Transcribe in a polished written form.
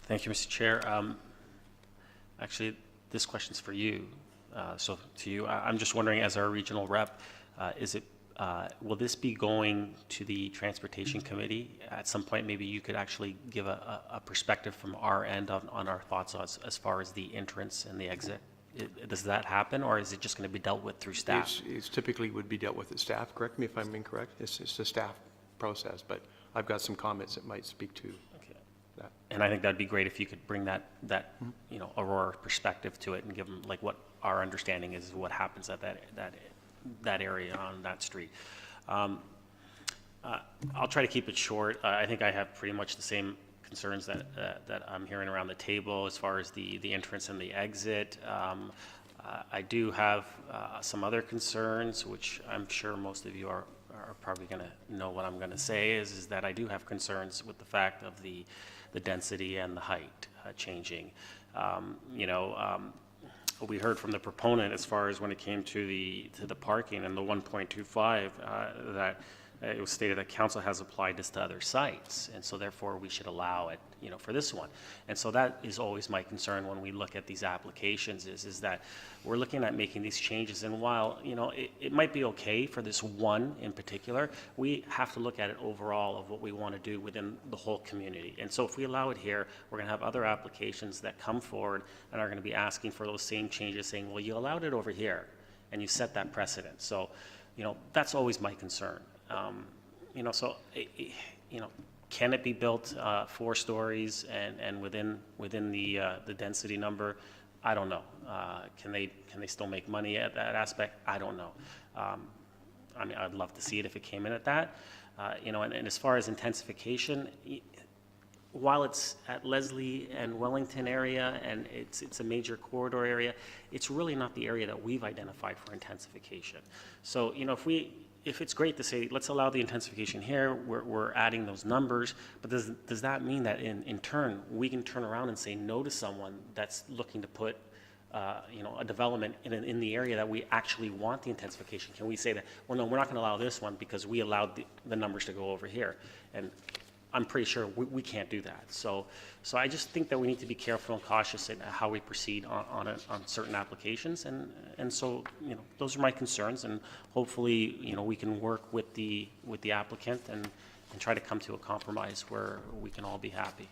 Thank you, Mr. Chair. Actually, this question's for you. So to you, I'm just wondering, as our regional rep, will this be going to the Transportation Committee at some point? Maybe you could actually give a perspective from our end on our thoughts as far as the entrance and the exit. Does that happen, or is it just going to be dealt with through staff? It's typically would be dealt with at staff. Correct me if I'm incorrect. It's a staff process, but I've got some comments that might speak to that. And I think that'd be great if you could bring that Aurora perspective to it and give them like what our understanding is what happens at that area on that street. I'll try to keep it short. I think I have pretty much the same concerns that I'm hearing around the table as far as the entrance and the exit. I do have some other concerns, which I'm sure most of you are probably going to know what I'm going to say, is that I do have concerns with the fact of the density and the height changing. We heard from the proponent as far as when it came to the parking and the 1.25 that it was stated that council has applied this to other sites, and so therefore we should allow it, for this one. And so that is always my concern when we look at these applications is that we're looking at making these changes, and while, it might be okay for this one in particular, we have to look at it overall of what we want to do within the whole community. And so if we allow it here, we're going to have other applications that come forward and are going to be asking for those same changes, saying, well, you allowed it over here, and you set that precedent. So, that's always my concern. Can it be built 4 stories and within the density number? I don't know. Can they still make money at that aspect? I don't know. I mean, I'd love to see it if it came in at that. And as far as intensification, while it's at Leslie and Wellington area and it's a major corridor area, it's really not the area that we've identified for intensification. So, if it's great to say, let's allow the intensification here, we're adding those numbers, but does that mean that in turn, we can turn around and say no to someone that's looking to put, a development in the area that we actually want the intensification? Can we say that, well, no, we're not going to allow this one because we allowed the numbers to go over here? And I'm pretty sure we can't do that. So I just think that we need to be careful and cautious in how we proceed on certain applications. And so, those are my concerns, and hopefully, we can work with the applicant and try to come to a compromise where we can all be happy.